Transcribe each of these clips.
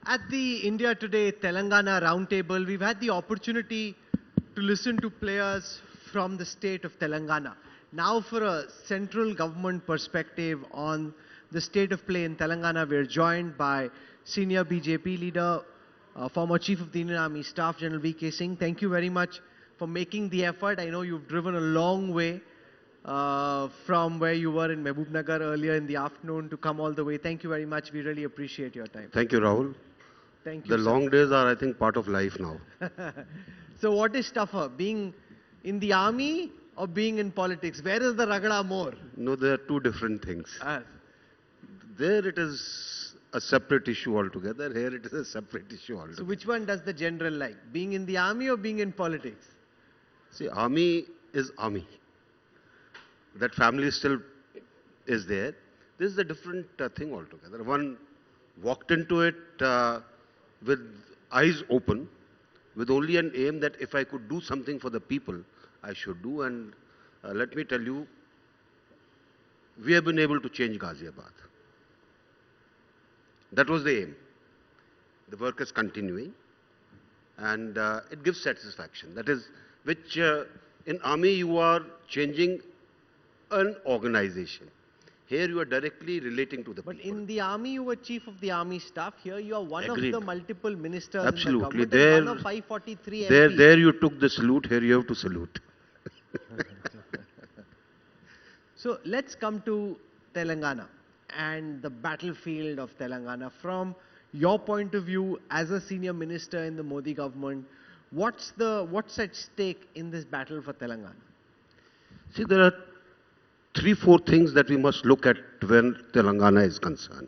At the India Today Telangana Roundtable, we've had the opportunity to listen to players from the state of Telangana. Now, for a central government perspective on the state of play in Telangana, we're joined by senior BJP leader, former Chief of the Indian Army Staff, General VK Singh. Thank you very much for making the effort. I know you've driven a long way from where you were in Mehboob Nagar earlier in the afternoon to come all the way. Thank you very much. We really appreciate your time. Thank you, Rahul. Thank you, The sir. long days are, I think, part of life now. So what is tougher, being in the army or being in politics? Where is the ragda more? No, they are two different things. There it is a separate issue altogether. Here it is a separate issue altogether. So which one does the general like? Being in the army or being in politics? See, army is army. That family still is there. This is a different thing altogether. One walked into it with eyes open, with only an aim that if I could do something for the people, I should do. And let me tell you, we have been able to change Ghaziabad. That was the aim. The work is continuing, and it gives satisfaction. That is, which in army you are changing an organization. Here you are directly relating to the people. But in the army you were chief of the army staff. Here you are one Agreed. of the multiple ministers Absolutely. in the government and one of 543 MPs. There you took the salute, here you have to salute. So let's come to Telangana and the battlefield of Telangana. From your point of view as a senior minister in the Modi government, what's at stake in this battle for Telangana? See, there are 3-4 things that we must look at when Telangana is concerned.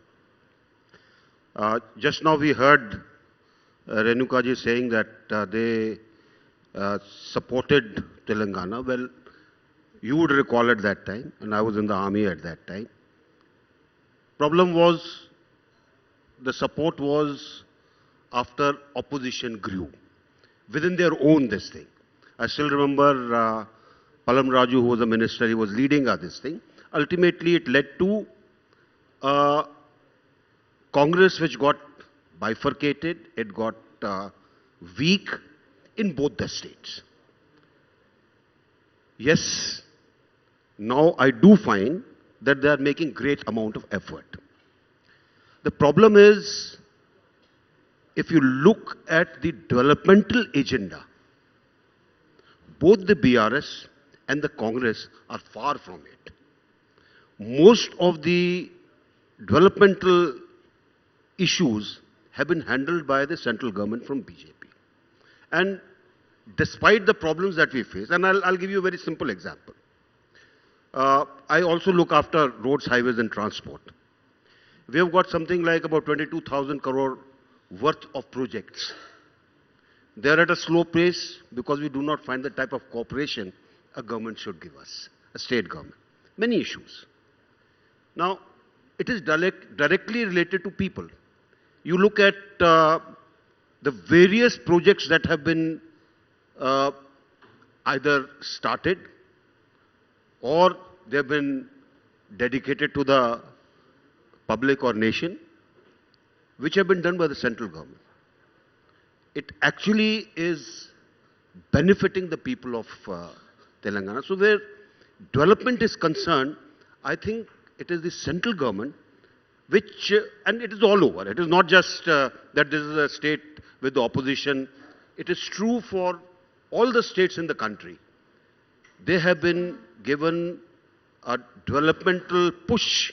Just now we heard Renukaji saying that they supported Telangana. Well, you would recall at that time, and I was in the army at that time. Problem was, the support was after opposition grew. Within their own this thing. I still remember Palam Raju, who was a minister, he was leading this thing. Ultimately, it led to Congress which got bifurcated, it got weak in both the states. Yes, now I do find that they are making great amount of effort. The problem is, if you look at the developmental agenda, both the BRS and the Congress are far from it. Most of the developmental issues have been handled by the central government from BJP. And despite the problems that we face, and I'll give you a very simple example. I also look after roads, highways and transport. We have got something like about 22,000 crore worth of projects. They are at a slow pace because we do not find the type of cooperation a government should give us, a state government. Many issues. Now, it is directly related to people. You look at the various projects that have been either started or they have been dedicated to the public or nation, which have been done by the central government. It actually is benefiting the people of Telangana. So where development is concerned, I think it is the central government which, and it is all over. It is not just that this is a state with the opposition. It is true for all the states in the country. They have been given a developmental push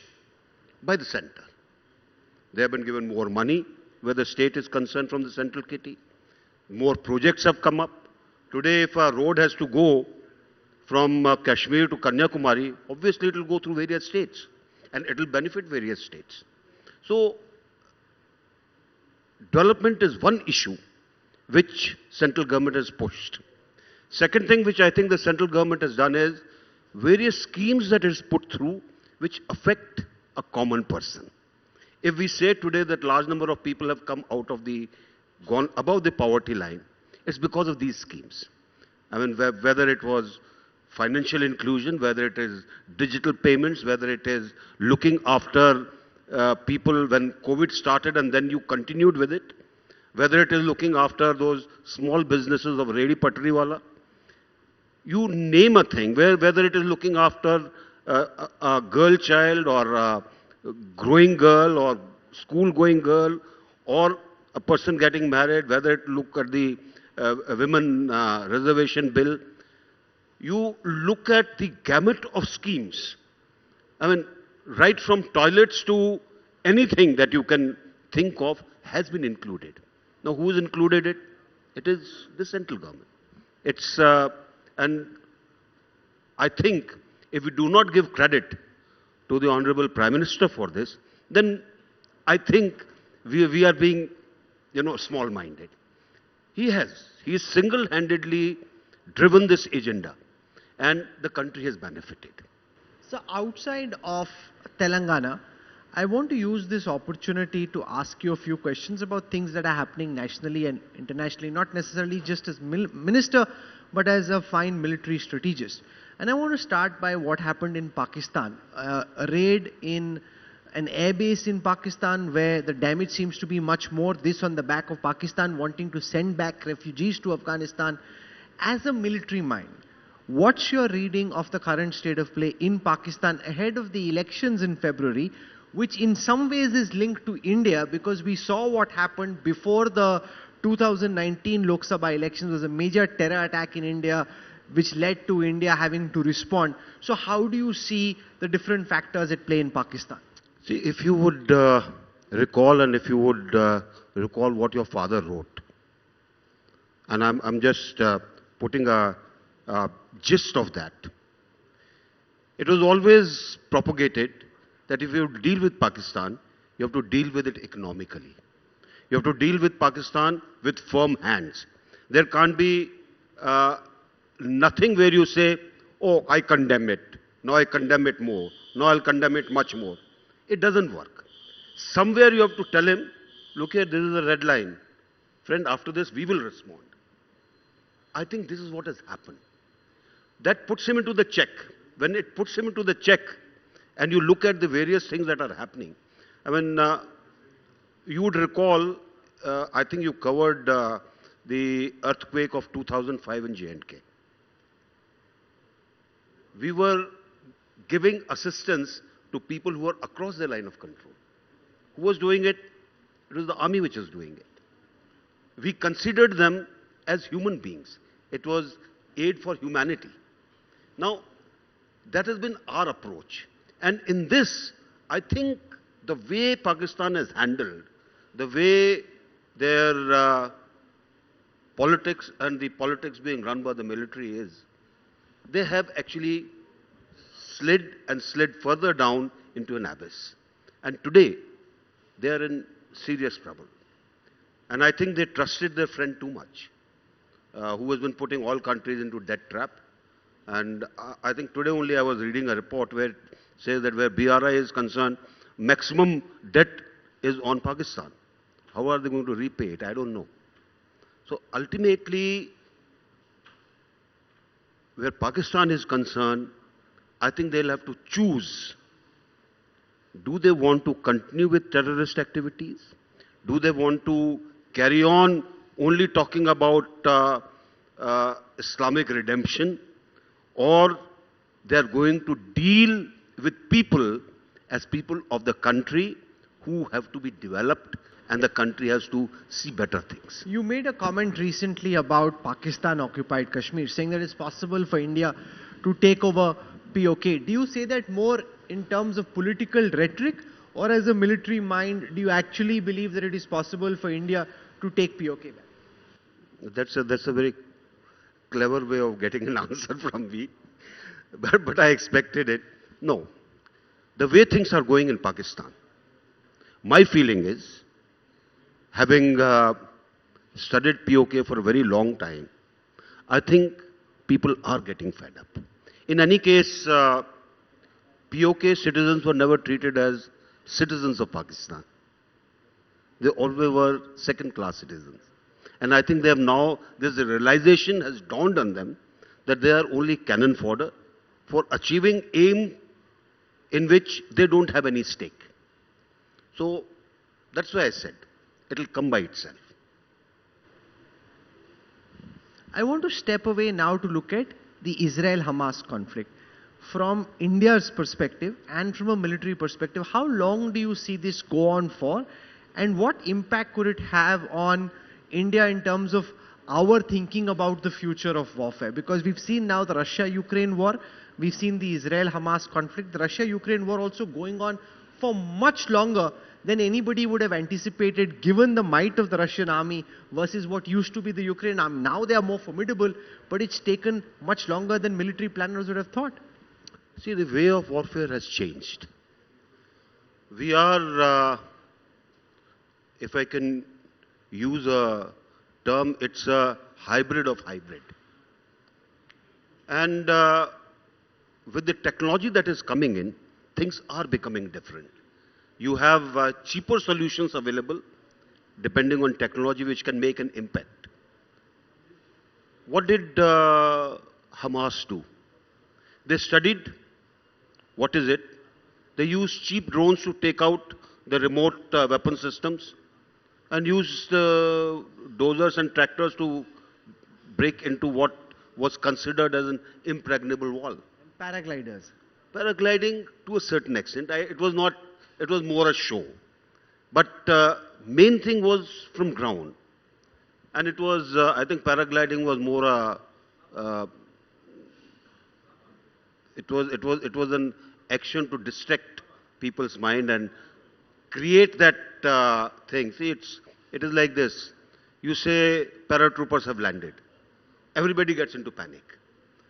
by the center. They have been given more money where the state is concerned from the central kitty. More projects have come up. Today, if a road has to go from Kashmir to Kanyakumari, obviously it will go through various states and it will benefit various states. So, development is one issue which central government has pushed. Second thing which I think the central government has done is various schemes that is put through which affect a common person. If we say today that large number of people have come out of gone above the poverty line, it's because of these schemes. I mean, whether it was financial inclusion, whether it is digital payments, whether it is looking after people when COVID started and then you continued with it, whether it is looking after those small businesses of Redi Patriwala, you name a thing, whether it is looking after a girl child or a growing girl or school going girl or a person getting married, whether it look at the women reservation bill, you look at the gamut of schemes. I mean, right from toilets to anything that you can think of has been included. Now, who's included it? It is the central government. It's, and I think if we do not give credit to the Honorable Prime Minister for this, then I think we are being, small-minded. He has. He has single-handedly driven this agenda and the country has benefited. So outside of Telangana, I want to use this opportunity to ask you a few questions about things that are happening nationally and internationally, not necessarily just as minister, but as a fine military strategist. And I want to start by what happened in Pakistan. A raid in an airbase in Pakistan where the damage seems to be much more. This on the back of Pakistan wanting to send back refugees to Afghanistan. As a military mind, what's your reading of the current state of play in Pakistan ahead of the elections in February, which in some ways is linked to India because we saw what happened before the 2019 Lok Sabha elections was a major terror attack in India which led to India having to respond. So how do you see the different factors at play in Pakistan? See, if you would recall and if you would recall what your father wrote, and I'm just putting a gist of that. It was always propagated that if you deal with Pakistan, you have to deal with it economically. You have to deal with Pakistan with firm hands. There can't be nothing where you say, oh, I condemn it. No, I condemn it more. No, I'll condemn it much more. It doesn't work. Somewhere you have to tell him, look here, this is a red line. Friend, after this, we will respond. I think this is what has happened. That puts him into the check. When it puts him into the check, and you look at the various things that are happening, I mean, you would recall, I think you covered the earthquake of 2005 in J&K. We were giving assistance to people who were across the line of control. Who was doing it? It was the army which was doing it. We considered them as human beings. It was aid for humanity. Now, that has been our approach. And in this, I think the way Pakistan has handled, the way their politics and the politics being run by the military is, they have actually slid further down into an abyss. And today, they are in serious trouble. And I think they trusted their friend too much, who has been putting all countries into debt trap. And I think today only I was reading a report where it says that where BRI is concerned, maximum debt is on Pakistan. How are they going to repay it? I don't know. So ultimately, where Pakistan is concerned, I think they'll have to choose. Do they want to continue with terrorist activities? Do they want to carry on only talking about Islamic redemption? Or they are going to deal with people as people of the country who have to be developed and the country has to see better things. You made a comment recently about Pakistan occupied Kashmir, saying that it's possible for India to take over POK. Do you say that more in terms of political rhetoric, or as a military mind, do you actually believe that it is possible for India to take POK back? That's a very clever way of getting an answer from me, but I expected it. No. The way things are going in Pakistan, my feeling is, having studied POK for a very long time, I think people are getting fed up. In any case, POK citizens were never treated as citizens of Pakistan. They always were second-class citizens. And I think they have now, this realization has dawned on them that they are only cannon fodder for achieving aim in which they don't have any stake. So that's why I said it will come by itself. I want to step away now to look at the Israel-Hamas conflict. From India's perspective and from a military perspective, how long do you see this go on for? And what impact could it have on India in terms of our thinking about the future of warfare? Because we've seen now the Russia-Ukraine war, we've seen the Israel-Hamas conflict, the Russia-Ukraine war also going on for much longer than anybody would have anticipated, given the might of the Russian army versus what used to be the Ukraine army. Now they are more formidable, but it's taken much longer than military planners would have thought. See, the way of warfare has changed. We are, if I can use a term, it's a hybrid of hybrid. And with the technology that is coming in, things are becoming different. You have cheaper solutions available depending on technology which can make an impact. What did Hamas do? They studied what is it. They used cheap drones to take out the remote weapon systems and used dozers and tractors to break into what was considered as an impregnable wall. Paragliders. Paragliding to a certain extent. It was not. It was more a show. But main thing was from ground, and it was. I think paragliding was more a. It was an action to distract people's mind and create that thing. See, it is like this. You say paratroopers have landed. Everybody gets into panic.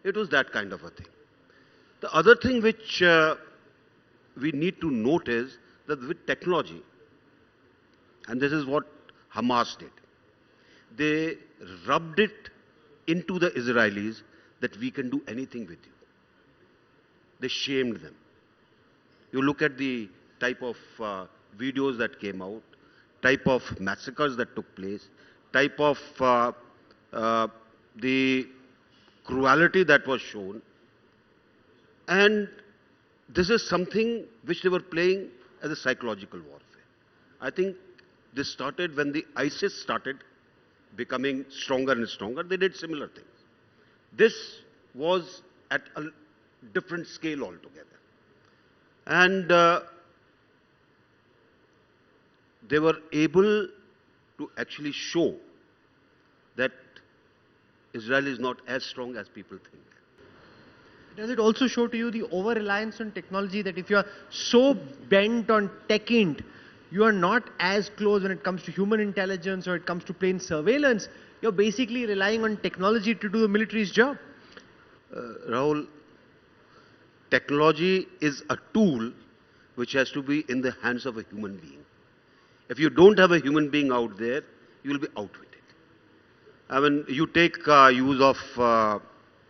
It was that kind of a thing. The other thing which we need to note is that with technology, and this is what Hamas did, they rubbed it into the Israelis that we can do anything with you. They shamed them. You look at the type of videos that came out, type of massacres that took place, type of the cruelty that was shown. And this is something which they were playing as a psychological warfare. I think this started when the ISIS started becoming stronger and stronger. They did similar things. This was at a different scale altogether. And they were able to actually show that Israel is not as strong as people think. Does it also show to you the over-reliance on technology, that if you are so bent on tech-int, you are not as close when it comes to human intelligence or it comes to plain surveillance, you're basically relying on technology to do the military's job? Rahul, technology is a tool which has to be in the hands of a human being. If you don't have a human being out there, you will be out with it. I mean, you take use of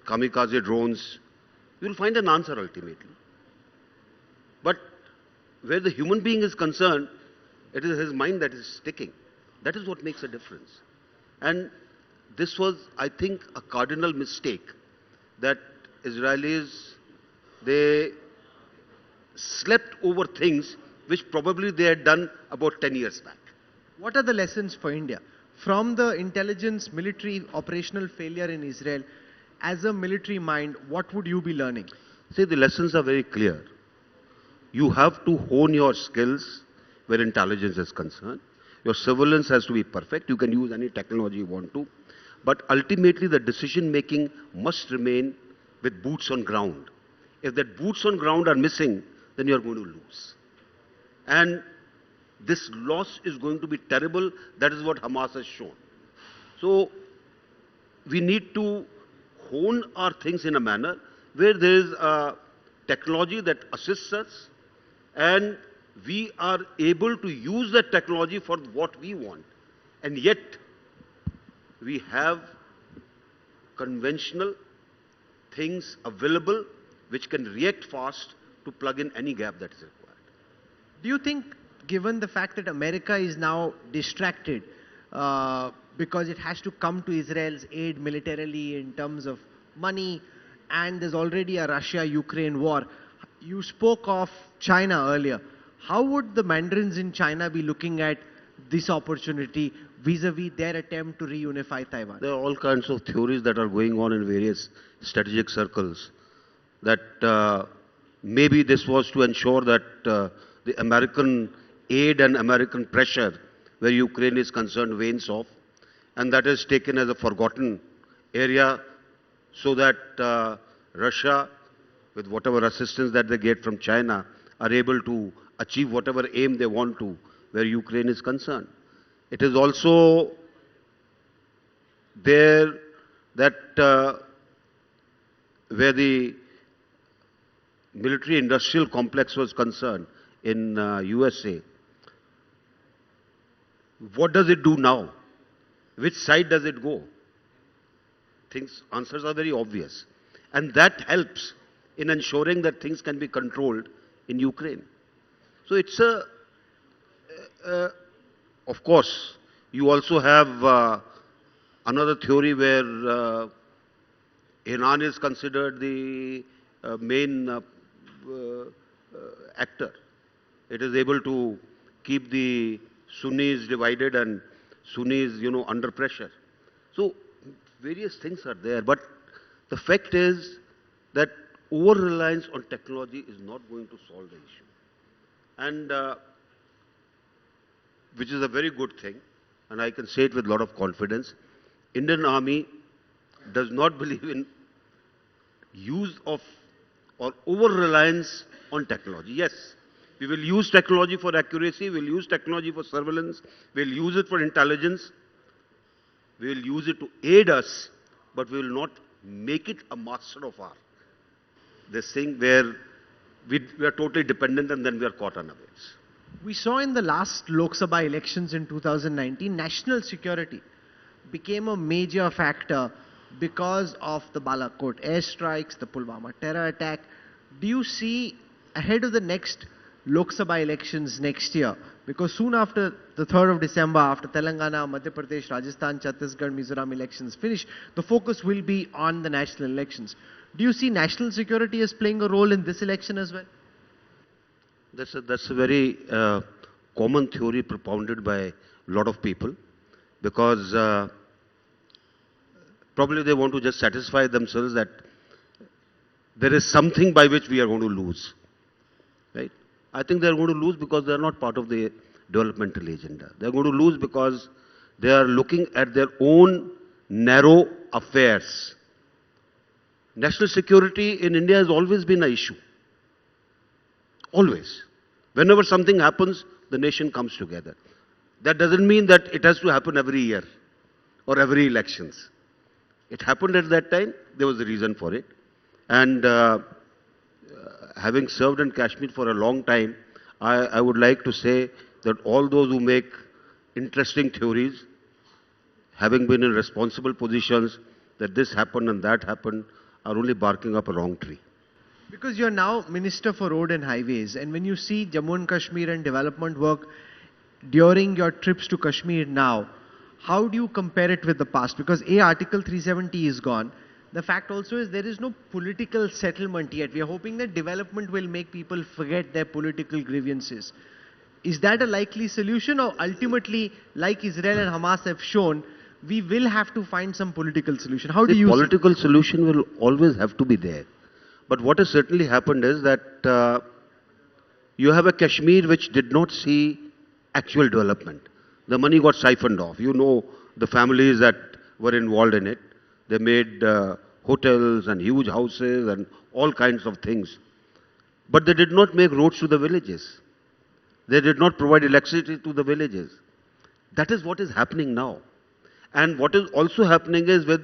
kamikaze drones, you will find an answer ultimately. But where the human being is concerned, it is his mind that is sticking. That is what makes a difference. And this was, I think, a cardinal mistake that Israelis, they slept over things which probably they had done about 10 years back. What are the lessons for India? From the intelligence military operational failure in Israel, as a military mind, what would you be learning? See, the lessons are very clear. You have to hone your skills where intelligence is concerned. Your surveillance has to be perfect. You can use any technology you want to. But ultimately, the decision making must remain with boots on ground. If that boots on ground are missing, then you are going to lose. And this loss is going to be terrible. That is what Hamas has shown. So, we need to hone our things in a manner where there is a technology that assists us and we are able to use that technology for what we want. And yet, we have conventional things available which can react fast to plug in any gap that is required. Do you think, given the fact that America is now distracted because it has to come to Israel's aid militarily in terms of money, and there's already a Russia-Ukraine war, you spoke of China earlier. How would the Mandarins in China be looking at this opportunity vis-a-vis their attempt to reunify Taiwan? There are all kinds of theories that are going on in various strategic circles that maybe this was to ensure that the American aid and American pressure where Ukraine is concerned wanes off, and that is taken as a forgotten area so that Russia, with whatever assistance that they get from China, are able to achieve whatever aim they want to where Ukraine is concerned. It is also there that where the military industrial complex was concerned in USA, what does it do now? Which side does it go? Answers are very obvious. And that helps in ensuring that things can be controlled in Ukraine. So it's of course, you also have another theory where Iran is considered the main actor. It is able to keep the Sunnis divided and Sunnis, under pressure. So various things are there, but the fact is that over-reliance on technology is not going to solve the issue. And which is a very good thing, and I can say it with a lot of confidence. Indian Army does not believe in use of or over-reliance on technology. Yes, we will use technology for accuracy, we will use technology for surveillance, we will use it for intelligence, we will use it to aid us, but we will not make it a master of our. This thing where we are totally dependent and then we are caught unawares. We saw in the last Lok Sabha elections in 2019, national security became a major factor because of the Balakot airstrikes, the Pulwama terror attack. Do you see ahead of the next Lok Sabha elections next year, because soon after the 3rd of December, after Telangana, Madhya Pradesh, Rajasthan, Chhattisgarh, Mizoram elections finish, the focus will be on the national elections. Do you see national security as playing a role in this election as well? That's a very common theory propounded by a lot of people, because probably they want to just satisfy themselves that there is something by which we are going to lose. Right? I think they are going to lose because they are not part of the developmental agenda. They are going to lose because they are looking at their own narrow affairs. National security in India has always been an issue. Always. Whenever something happens, the nation comes together. That doesn't mean that it has to happen every year or every elections. It happened at that time, there was a reason for it. And having served in Kashmir for a long time, I would like to say that all those who make interesting theories, having been in responsible positions, that this happened and that happened, are only barking up a wrong tree. Because you're now Minister for Road and Highways, and when you see Jammu and Kashmir and development work during your trips to Kashmir now, how do you compare it with the past? Because Article 370 is gone. The fact also is there is no political settlement yet. We are hoping that development will make people forget their political grievances. Is that a likely solution, or ultimately, like Israel and Hamas have shown, we will have to find some political solution? How do you see? The political solution will always have to be there. But what has certainly happened is that you have a Kashmir which did not see actual development. The money got siphoned off. You know the families that were involved in it. They made hotels and huge houses and all kinds of things. But they did not make roads to the villages. They did not provide electricity to the villages. That is what is happening now. And what is also happening is with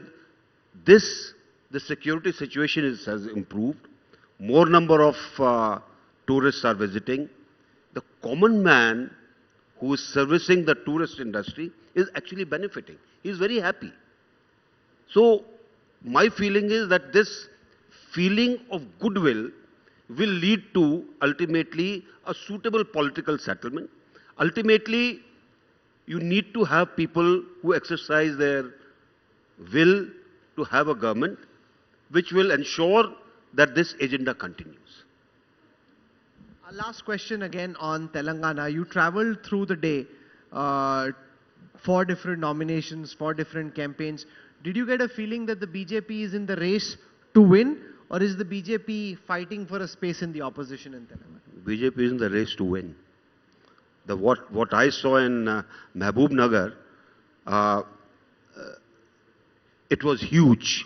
this, the security situation has improved. More number of tourists are visiting. The common man who is servicing the tourist industry is actually benefiting. He is very happy. So, my feeling is that this feeling of goodwill will lead to ultimately a suitable political settlement. Ultimately, you need to have people who exercise their will to have a government which will ensure that this agenda continues. Last question again on Telangana. You traveled through the day, uh, 4 different nominations, 4 different campaigns. Did you get a feeling that the BJP is in the race to win, or is the BJP fighting for a space in the opposition in Telangana? BJP is in the race to win. What I saw in Mehboob Nagar, uh, it was huge.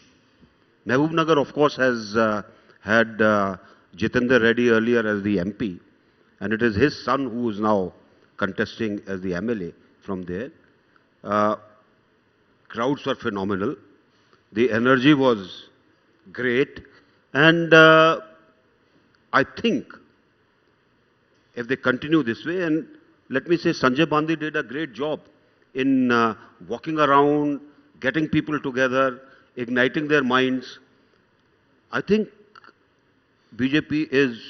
Mehboob Nagar, of course, has had Jitendra Reddy earlier as the MP, and it is his son who is now contesting as the MLA from there. Uh, Crowds were phenomenal. The energy was great, and I think if they continue this way, and let me say Sanjay Bandi did a great job in walking around, getting people together, igniting their minds. I think BJP is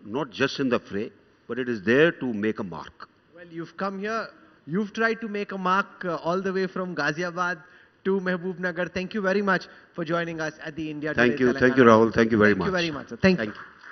not just in the fray, but it is there to make a mark. Well, you've come here, you've tried to make a mark all the way from Ghaziabad to Mehboob Nagar. Thank you very much for joining us at the India Today Thank you, Telangana Rahul. Thank you very Thank much. you very much, sir. Thank you.